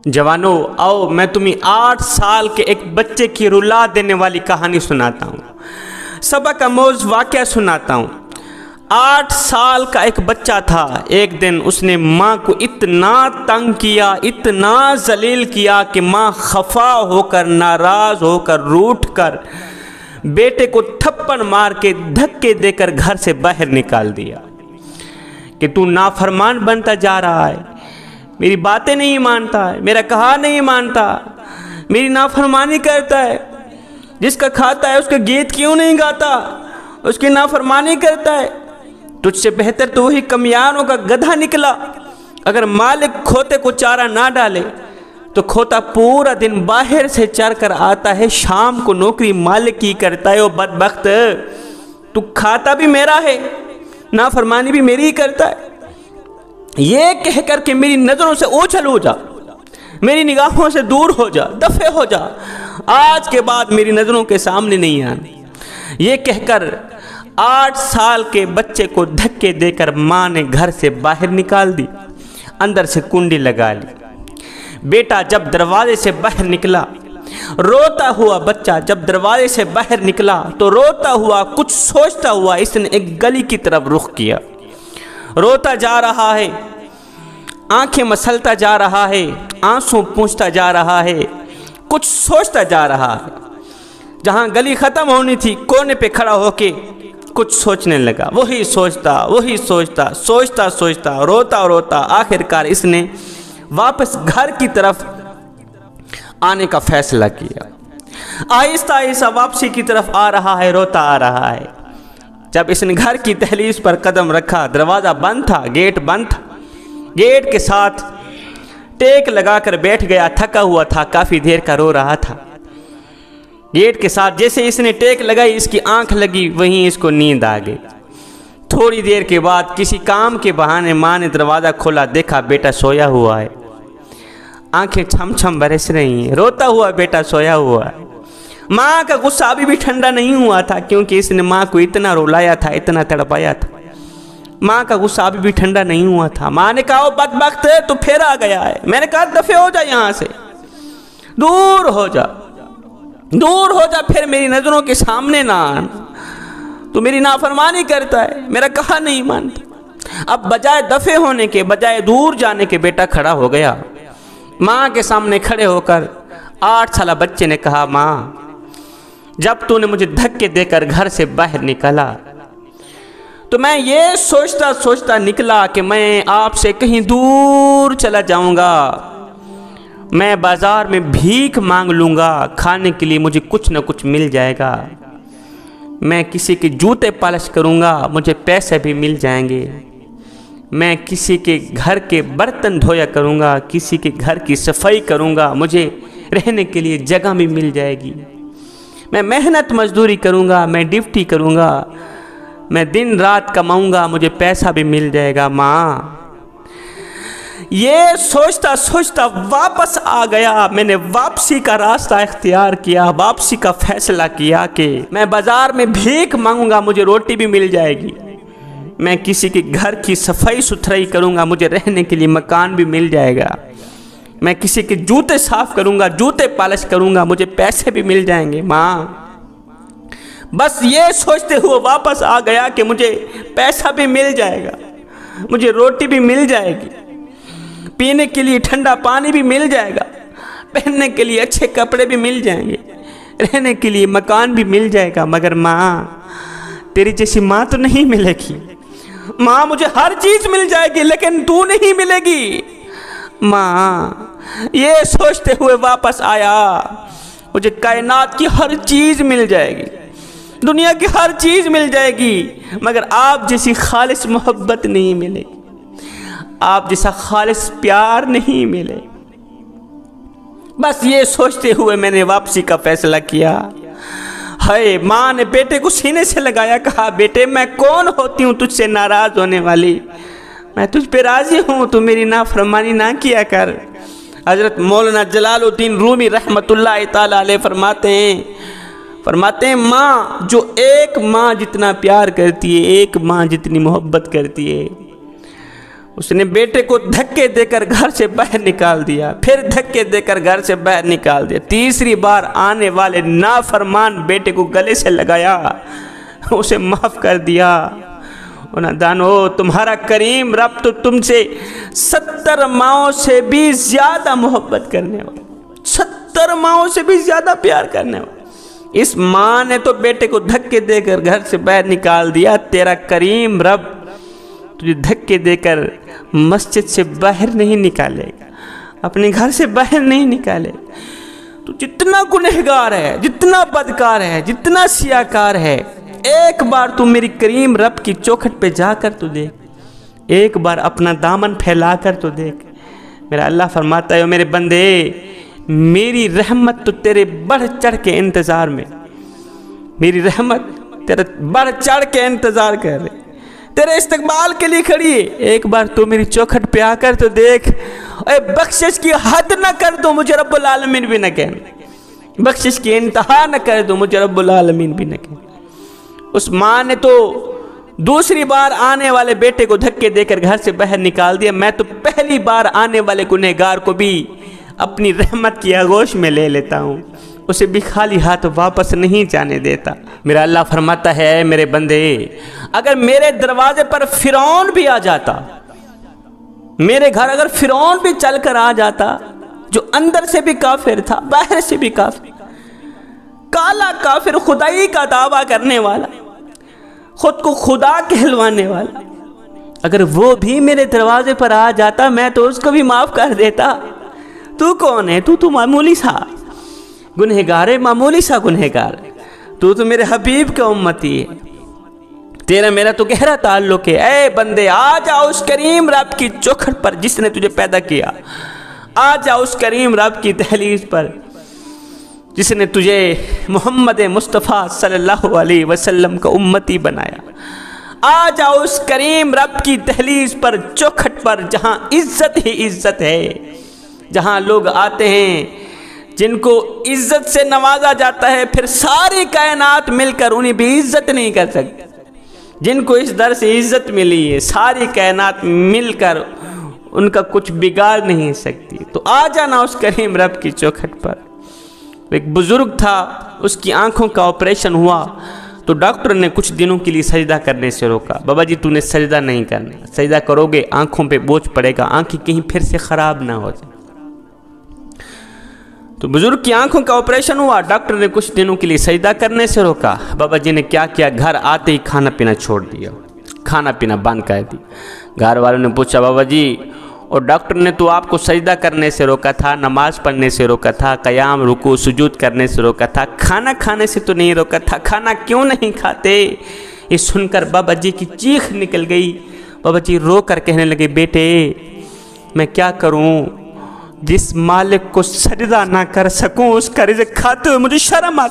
جوانو آؤ میں تمہیں 8 سال کے ایک بچے کی رلا دینے والی کہانی سناتا ہوں، سبق آموز واقعہ سناتا ہوں۔ 8 سال کا ایک بچہ تھا۔ ایک دن اس نے ماں کو اتنا تنگ کیا، اتنا ذلیل کیا کہ ماں خفا ہو کر، ناراض ہو کر، روٹھ کر بیٹے کو تھپڑ مار کے دھکے دے کر گھر سے باہر نکال دیا کہ تو نافرمان بنتا جا رہا ہے، میری باتیں نہیں مانتا ہے، میرا کہا نہیں مانتا، میری نافرمانی کرتا ہے، جس کا کھاتا ہے اس کا گیت کیوں نہیں گاتا، اس کی نافرمانی کرتا ہے۔ تجھ سے بہتر تو وہی کمیانوں کا گدھا نکلا۔ اگر مالک کھوتے کو چارہ نہ ڈالے تو کھوتا پورا دن باہر سے چر کر آتا ہے، شام کو نوکری مالک کی کرتا ہے۔ او بدبخت، تو کھاتا بھی میرا ہے، نافرمانی بھی میری ہی کرتا ہے۔ یہ کہہ کر کہ میری نظروں سے اوجھل ہو جا، میری نگاہوں سے دور ہو جا، دفع ہو جا، آج کے بعد میری نظروں کے سامنے نہیں آنا، یہ کہہ کر 8 سال کے بچے کو دھکے دے کر ماں نے گھر سے باہر نکال دی، اندر سے کنڈی لگا لی۔ بیٹا جب دروازے سے باہر نکلا، روتا ہوا بچہ جب دروازے سے باہر نکلا تو روتا ہوا، کچھ سوچتا ہوا اس نے ایک گلی کی طرف رخ کیا۔ روتا جا رہا ہے، آنکھیں مسلتا جا رہا ہے، آنسوں پونچھتا جا رہا ہے، کچھ سوچتا جا رہا ہے۔ جہاں گلی ختم ہونی تھی کونے پہ کھڑا ہو کے کچھ سوچنے لگا، وہی سوچتا سوچتا روتا آخرکار اس نے واپس گھر کی طرف آنے کا فیصلہ کیا۔ آہستہ آہستہ واپسی کی طرف آ رہا ہے، روتا آ رہا ہے۔ جب اس نے گھر کی دہلیز پر قدم رکھا، دروازہ بند تھا، گیٹ بند تھا، گیٹ کے ساتھ ٹیک لگا کر بیٹھ گیا، تھکا ہوا تھا، کافی دیر کا رو رہا تھا۔ گیٹ کے ساتھ جیسے اس نے ٹیک لگائی، اس کی آنکھ لگی، وہیں اس کو نیند آ گئی۔ تھوڑی دیر کے بعد کسی کام کے بہانے ماں نے دروازہ کھولا، دیکھا بیٹا سویا ہوا ہے، آنکھیں چھم چھم برس رہی ہیں، روتا ہوا بیٹا سویا ہوا ہے۔ ماں کا غصہ ابھی بھی ٹھنڈا نہیں ہوا تھا، کیونکہ اس نے ماں کو اتنا رولایا تھا، اتنا تڑپایا تھا۔ ماں کا غصہ ابھی بھی ٹھنڈا نہیں ہوا تھا۔ ماں نے کہا او بدبخت تو پھر آ گیا ہے، میں نے کہا دفع ہو جا، یہاں سے دور ہو جا، دور ہو جا، پھر میری نظروں کے سامنے نہ آنا، تو میری نافرمانی کرتا ہے، میرا کہا نہیں مانتا۔ اب بجائے دفع ہونے کے، بجائے دور جانے کے، بیٹا کھڑا ہو گیا۔ ماں کے سامنے کھڑے ہو کر 8 سالہ بچے نے کہا ماں، جب تو نے مجھے دھکے دے کر گھر سے باہر نکالا تو میں یہ سوچتا نکلا کہ میں آپ سے کہیں دور چلا جاؤں گا، میں بازار میں بھیک مانگ لوں گا، کھانے کے لیے مجھے کچھ نہ کچھ مل جائے گا، میں کسی کے جوتے پالش کروں گا، مجھے پیسے بھی مل جائیں گے، میں کسی کے گھر کے برتن دھویا کروں گا، کسی کے گھر کی صفائی کروں گا، مجھے رہنے کے لیے جگہ بھی مل جائے گی، میں محنت مزدوری کروں گا، میں ڈیوٹی کروں گا، میں دن رات کماؤں گا، مجھے پیسہ بھی مل جائے گا۔ ماں یہ سوچتا واپس آ گیا، میں نے واپسی کا راستہ اختیار کیا، واپسی کا فیصلہ کیا کہ میں بازار میں بھیک مانگوں گا، مجھے روٹی بھی مل جائے گی، میں کسی کے گھر کی صفائی ستھرائی کروں گا، مجھے رہنے کے لیے مکان بھی مل جائے گا، میں کسی کے جوتے صاف کروں گا، جوتے پالش کروں گا، مجھے پیسے بھی مل جائیں گے۔ ماں بس یہ سوچتے ہوئے واپس آ گیا کہ مجھے پیسہ بھی مل جائے گا، مجھے روٹی بھی مل جائے گی، پینے کے لیے ٹھنڈا پانی بھی مل جائے گا، پہننے کے لیے اچھے کپڑے بھی مل جائیں گے، رہنے کے لیے مکان بھی مل جائے گا، مگر ماں تیری جیسی ماں تو نہیں ملے گی۔ ماں مجھے ہر چیز مل جائے گی لیکن تو نہیں ملے گی۔ ماں یہ سوچتے ہوئے واپس آیا، مجھے کائنات کی ہر چیز مل جائے گی، دنیا کی ہر چیز مل جائے گی، مگر آپ جیسی خالص محبت نہیں ملے گی، آپ جیسا خالص پیار نہیں ملے۔ بس یہ سوچتے ہوئے میں نے واپسی کا فیصلہ کیا۔ ہائے، ماں نے بیٹے کو سینے سے لگایا، کہا بیٹے میں کون ہوتی ہوں تجھ سے ناراض ہونے والی، میں تجھ پہ راضی ہوں، تو میری نافرمانی نہ کیا کر۔ حضرت مولانا جلال الدین رومی رحمت اللہ تعالی علیہ فرماتے ہیں ماں جو ایک ماں جتنا پیار کرتی ہے، ایک ماں جتنی محبت کرتی ہے، اس نے بیٹے کو دھکے دے کر گھر سے باہر نکال دیا، پھر دھکے دے کر گھر سے باہر نکال دیا، تیسری بار آنے والے نافرمان بیٹے کو گلے سے لگایا، اسے معاف کر دیا۔ نادانو، تمہارا کریم رب تو تم سے 70 ماؤں سے بھی زیادہ محبت کرنے والا، 70 ماؤں سے بھی زیادہ پیار کرنے والا۔ اس ماں نے تو بیٹے کو دھکے دے کر گھر سے باہر نکال دیا، تیرا کریم رب تجھے دھکے دے کر مسجد سے باہر نہیں نکالے گا، اپنے گھر سے باہر نہیں نکالے گا۔ تو جتنا گنہگار ہے، جتنا بدکار ہے، جتنا سیاکار ہے، ایک بار تو میری کریم رب کی چوکھٹ پہ جا کر تو دیکھ، ایک بار اپنا دامن پھیلا کر تو دیکھ۔ میرا اللہ فرماتا ہے، میرے بندے، میری رحمت تو تیرے بڑھ چڑھ کے انتظار میں، میری رحمت تیرے بڑھ چڑھ کے انتظار کر رہے، تیرے استقبال کے لیے کھڑی ہے۔ ایک بار تو میری چوکھٹ پہ آ کر تو دیکھ، اے بخشش کی حد نہ کر دو، مجھے رب العالمین بھی نہ کہنا، بخشش کی انتہا نہ کر دو، مجھے رب العالمین بھی نہ کہنا۔ اس ماں نے تو دوسری بار آنے والے بیٹے کو دھکے دے کر گھر سے باہر نکال دیا، میں تو پہلی بار آنے والے گنہگار کو بھی اپنی رحمت کی آغوش میں لے لیتا ہوں، اسے بھی خالی ہاتھ واپس نہیں جانے دیتا۔ میرا اللہ فرماتا ہے، میرے بندے، اگر میرے دروازے پر فرعون بھی آ جاتا، میرے گھر اگر فرعون بھی چل کر آ جاتا، جو اندر سے بھی کافر تھا، باہر سے بھی کافر، کالا کافر، خدائی کا دعویٰ کرنے والا، خود کو خدا کہلوانے والا، اگر وہ بھی میرے دروازے پر آ جاتا، میں تو اس کو بھی معاف کر دیتا۔ تو کون ہے؟ تو معمولی سا گنہگار ہے، معمولی سا گنہگار ہے، تو میرے حبیب کا امتی ہے، تیرا میرا تو گہرا تعلق ہے۔ اے بندے، آ جاؤ اس کریم رب کی چوکھٹ پر جس نے تجھے پیدا کیا، آ جاؤ اس کریم رب کی دہلیز پر جس نے تجھے محمد مصطفیٰ صلی اللہ علیہ وسلم کا امتی بنایا، آ جاؤ اس کریم رب کی دہلیز پر، چوکھٹ پر، جہاں عزت ہی عزت ہے، جہاں لوگ آتے ہیں جن کو عزت سے نوازا جاتا ہے، پھر ساری کائنات مل کر انہیں بھی عزت نہیں کر سکتے۔ جن کو اس در سے عزت ملی ہے، ساری کائنات مل کر ان کا کچھ بگاڑ نہیں سکتی۔ تو آ جانا اس کریم رب کی چوکھٹ پر۔ ایک بزرگ تھا، اس کی آنکھوں کا آپریشن ہوا تو ڈاکٹر نے کچھ دنوں کے لیے سجدہ کرنے سے روکا۔ بابا جی، تو نے سجدہ نہیں کرنا، سجدہ کرو گے آنکھوں پہ بوجھ پڑے گا، آنکھیں کہیں پھر سے خراب نہ ہو جائے۔ تو بزرگ کی آنکھوں کا آپریشن ہوا، ڈاکٹر نے کچھ دنوں کے لیے سجدہ کرنے سے روکا۔ بابا جی نے کیا کیا، گھر آتے ہی کھانا پینا چھوڑ دیا، کھانا پینا بند کر دی۔ گھر والوں نے پوچھا، بابا جی، اور ڈاکٹر نے تو آپ کو سجدہ کرنے سے روکا تھا، نماز پڑھنے سے روکا تھا، قیام رکوع سجود کرنے سے روکا تھا، کھانا کھانے سے تو نہیں روکا تھا، کھانا کیوں نہیں کھاتے؟ یہ سن کر بابا جی کی چیخ نکل گئی۔ بابا جی رو کر کہنے لگے، بیٹے میں کیا کروں، جس مالک کو سجدہ نہ کر سکوں اس کا رزق کھاتے ہوئے مجھے شرم آتی۔